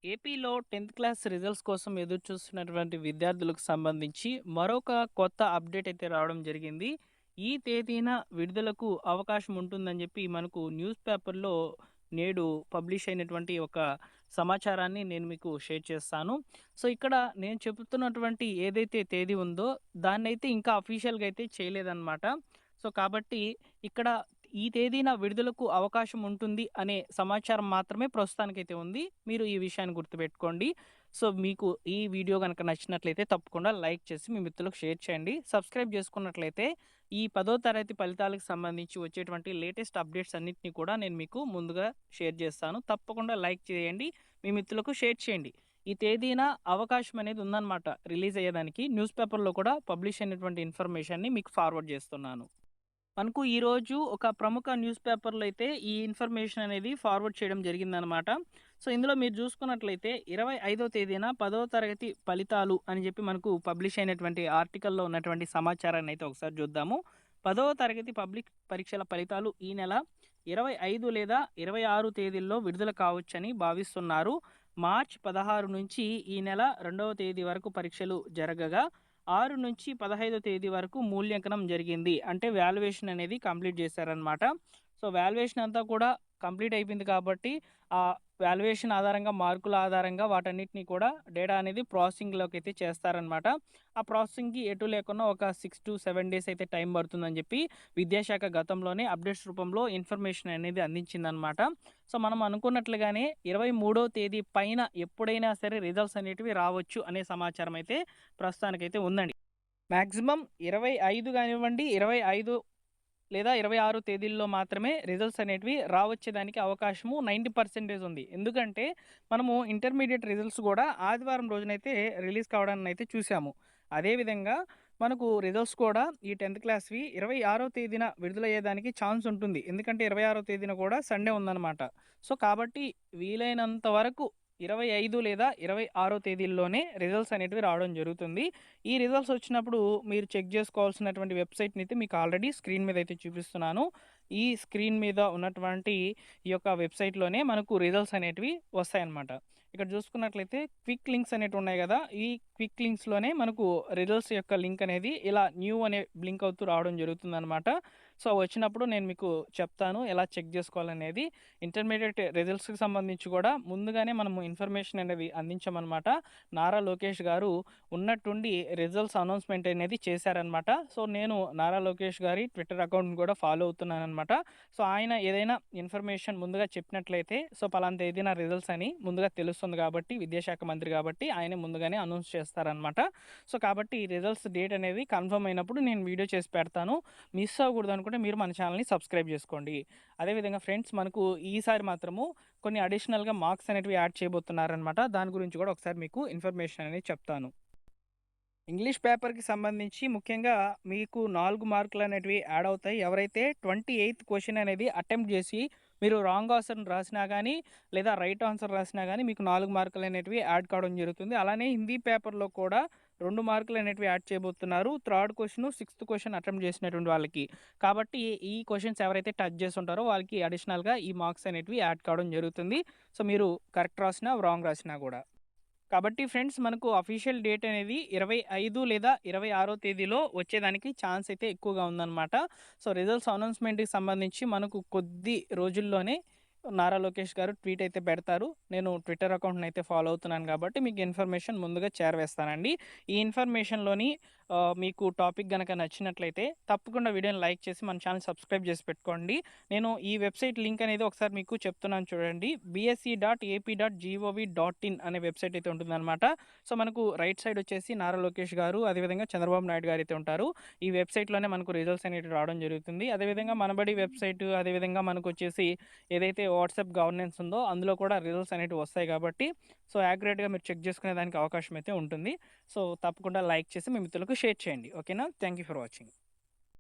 ఏపీలో 10థ్ class results కోసం ఎదురు చూస్తున్నటువంటి విద్యార్థులకు సంబంధించి మరొక కొత్త అప్డేట్ అయితే రావడం జరిగింది. ఈ తేదీన విడుదలకు అవకాశం ఉంటుందని చెప్పి మనకు న్యూస్ పేపర్‌లో నేడు పబ్లిష్ అయినటువంటి ఒక సమాచారాన్ని నేను మీకు షేర్ చేస్తాను. సో, ఇక్కడ నేను చెబుతున్నటువంటి ఏదైతే తేదీ ఉందో దాన్నైతే ఇంకా అఫీషియల్‌గా అయితే చేయలేదన్నమాట. సో, కాబట్టి ఇక్కడ ఈ తేదీన విడుదలకు అవకాశం ఉంటుంది అనే సమాచారం మాత్రమే ప్రస్తుతానికైతే ఉంది. మీరు ఈ విషయాన్ని గుర్తుపెట్టుకోండి. సో, మీకు ఈ వీడియో గనక నచ్చినట్లయితే తప్పకుండా లైక్ చేసి మీ మిత్రులకు షేర్ చేయండి. సబ్స్క్రైబ్ చేసుకున్నట్లయితే ఈ 10వ తరగతి ఫలితాలకు సంబంధించి వచ్చేటువంటి లేటెస్ట్ అప్డేట్స్ అన్నిటిని కూడా నేను మీకు ముందుగా షేర్ చేస్తాను. తప్పకుండా లైక్ చేయండి. మీ మిత్రులకు షేర్ చేయండి. ఈ తేదీన అవకాశం అనేది ఉందన్నమాట రిలీజ్ అయ్యేదానికి. న్యూస్ పేపర్‌లో కూడా పబ్లిష్ అయినటువంటి ఇన్ఫర్మేషన్‌ని మీకు ఫార్వర్డ్ చేస్తున్నాను. మనకు ఈరోజు ఒక ప్రముఖ న్యూస్ పేపర్‌లో అయితే ఈ ఇన్ఫర్మేషన్ అనేది ఫార్వర్డ్ చేయడం జరిగిందనమాట. సో, ఇందులో మీరు చూసుకున్నట్లయితే 25వ తేదీన 10వ తరగతి ఫలితాలు అని చెప్పి మనకు పబ్లిష్ అయినటువంటి ఆర్టికల్‌లో ఉన్నటువంటి సమాచారాన్ని అయితే ఒకసారి చూద్దాము. 10వ తరగతి పబ్లిక్ పరీక్షల ఫలితాలు ఈ నెల 25 లేదా 26 తేదీల్లో విడుదల కావచ్చని భావిస్తున్నారు. మార్చి 16 నుంచి ఈ నెల 2వ తేదీ వరకు పరీక్షలు జరగగా 6-15 తేదీ వరకు మూల్యాంకనం జరిగింది. అంటే వాల్యుయేషన్ అనేది కంప్లీట్ చేశారనమాట. సో, వాల్యుయేషన్ అంతా కూడా కంప్లీట్ అయిపోయింది కాబట్టి, ఆ వాల్యుయేషన్ ఆధారంగా, మార్కుల ఆధారంగా వాటన్నిటిని కూడా డేటా అనేది ప్రాసెసింగ్‌లోకి అయితే చేస్తారనమాట. ఆ ప్రాసెసింగ్‌కి ఎటు లేకున్నా ఒక 6-7 డేస్ అయితే టైం పడుతుందని చెప్పి విద్యాశాఖ గతంలోనే అప్డేట్స్ రూపంలో ఇన్ఫర్మేషన్ అనేది అందించిందనమాట. సో, మనం అనుకున్నట్లుగానే 23వ తేదీ పైన ఎప్పుడైనా సరే రిజల్ట్స్ అనేటివి రావచ్చు అనే సమాచారం అయితే ప్రస్తుతానికైతే ఉందండి. మాక్సిమం 25 గానివ్వండి, 25 లేదా 26 తేదీల్లో మాత్రమే రిజల్ట్స్ అనేటివి రావచ్చేదానికి అవకాశము 90% ఉంది. ఎందుకంటే మనము ఇంటర్మీడియేట్ రిజల్ట్స్ గూడా ఆదివారం రోజునైతే రిలీజ్ కావడాన్నయితే చూసాము. అదేవిధంగా మనకు రిజల్ట్స్ కూడా ఈ 10థ్ క్లాస్‌వి 26వ తేదీన విడుదలయ్యేదానికి ఛాన్స్ ఉంటుంది. ఎందుకంటే 26వ తేదీన కూడా సండే ఉందనమాట. సో, కాబట్టి వీలైనంత వరకు 25 లేదా 26 తేదీల్లోనే రిజల్ట్స్ అనేటివి రావడం జరుగుతుంది. ఈ రిజల్ట్స్ వచ్చినప్పుడు మీరు చెక్ చేసుకోవాల్సినటువంటి వెబ్‌సైట్‌ని అయితే మీకు ఆల్రెడీ స్క్రీన్ మీద అయితే చూపిస్తున్నాను. ఈ స్క్రీన్ మీద ఉన్నటువంటి ఈ యొక్క వెబ్‌సైట్‌లోనే మనకు రిజల్ట్స్ అనేటివి వస్తాయన్నమాట. ఇక్కడ చూసుకున్నట్లయితే క్విక్ లింక్స్ అనేటివి ఉన్నాయి గదా! ఈ క్విక్ లింక్స్‌లోనే మనకు రిజల్ట్స్ యొక్క లింక్ అనేది ఇలా న్యూ అనే బ్లింక్ అవుతూ రావడం జరుగుతుందన్నమాట. సో, వచ్చినప్పుడు నేను మీకు చెప్తాను ఎలా చెక్ చేసుకోవాలనేది. ఇంటర్మీడియేట్ రిజల్ట్స్‌కి సంబంధించి కూడా ముందుగానే మనము ఇన్ఫర్మేషన్ అనేది అందించామన్నమాట. నారా లోకేష్ గారు ఉన్నట్టుండి రిజల్ట్స్ అనౌన్స్‌మెంట్ అనేది చేశారనమాట. సో, నేను నారా లోకేష్ గారి ట్విట్టర్ అకౌంట్‌ని కూడా ఫాలో అవుతున్నాననమాట. సో, ఆయన ఏదైనా ఇన్ఫర్మేషన్ ముందుగా చెప్పినట్లయితే సో, పలానా తేదీన రిజల్ట్స్ అని ముందుగా తెలుస్తుంది కాబట్టి విద్యాశాఖ మంత్రి కాబట్టి ఆయనే ముందుగానే అనౌన్స్ చేస్తారనమాట. సో, కాబట్టి ఈ రిజల్ట్స్ డేట్ అనేది కన్ఫర్మ్ అయినప్పుడు నేను వీడియో చేసి పెడతాను. మిస్ అవ్వకూడదనుకుంటే మీరు మన ఛానల్‌ని సబ్స్క్రైబ్ చేసుకోండి. అదేవిధంగా ఫ్రెండ్స్ మనకు ఈసారి మాత్రము కొన్ని అడిషనల్‌గా మార్క్స్ అనేటివి యాడ్ చేయబోతున్నారనమాట. దాని గురించి కూడా ఒకసారి మీకు ఇన్ఫర్మేషన్ అనేది చెప్తాను. ఇంగ్లీష్ పేపర్‌కి సంబంధించి ముఖ్యంగా మీకు 4 మార్కులనేటివి యాడ్ అవుతాయి. ఎవరైతే 28థ్ క్వెషన్ అనేది అటెంప్ట్ చేసి మీరు రాంగ్ ఆన్సర్‌ని రాసినా గానీ, లేదా రైట్ ఆన్సర్ రాసినా గానీ మీకు 4 మార్కులనేటివి యాడ్ కావడం జరుగుతుంది. అలానే హిందీ పేపర్‌లో కూడా 2 మార్కులనేటివి యాడ్ చేయబోతున్నారు. Third question, sixth question attempt చేసినటువంటి వాళ్ళకి. కాబట్టి ఈ క్వెషన్స్ ఎవరైతే టచ్ చేసుంటారో వాళ్ళకి అడిషనల్‌గా ఈ మార్క్స్ అనేటివి యాడ్ కావడం జరుగుతుంది. సో, మీరు కరెక్ట్ రాసినా, రాంగ్ రాసినా గూడా. కాబట్టి ఫ్రెండ్స్ మనకు అఫీషియల్ డేట్ అనేది 25 లేదా 26 తేదీలో వచ్చేదానికి ఛాన్స్ అయితే ఎక్కువగా ఉందన్నమాట. సో, రిజల్ట్స్ అనౌన్స్‌మెంట్‌కి సంబంధించి మనకు కొద్ది రోజుల్లోనే నారా లోకేష్ గారు ట్వీట్ అయితే పెడతారు. నేను ట్విట్టర్ అకౌంట్‌ని అయితే ఫాలో అవుతున్నాను కాబట్టి మీకు ఇన్ఫర్మేషన్ ముందుగా చేరవేస్తానండి. ఈ ఇన్ఫర్మేషన్‌లోని మీకు టాపిక్ గనక నచ్చినట్లయితే తప్పకుండా వీడియోని లైక్ చేసి మన ఛానల్ సబ్స్క్రైబ్ చేసి పెట్టుకోండి. నేను ఈ వెబ్‌సైట్ లింక్ అనేది ఒకసారి మీకు చెప్తున్నాను చూడండి. bse.ap.gov.in అనే వెబ్‌సైట్ అయితే ఉంటుందన్నమాట. సో, మనకు రైట్ సైడ్ వచ్చేసి నారా లోకేష్ గారు, అదేవిధంగా చంద్రబాబు నాయుడు గారు అయితే ఉంటారు. ఈ వెబ్‌సైట్‌లోనే మనకు రిజల్ట్స్ అనేటివి రావడం జరుగుతుంది. అదేవిధంగా మనబడి వెబ్‌సైట్, అదేవిధంగా మనకొచ్చేసి ఏదైతే వాట్సాప్ గవర్నెన్స్ ఉందో అందులో కూడా రిజల్ట్స్ అనేటివి వస్తాయి కాబట్టి సో, యాక్యురేట్‌గా మీరు చెక్ చేసుకునే దానికి అవకాశం అయితే ఉంటుంది. సో, తప్పకుండా లైక్ చేసి మీ మిత్రులకు షేర్ చేయండి. ఓకేనా? Thank you for watching.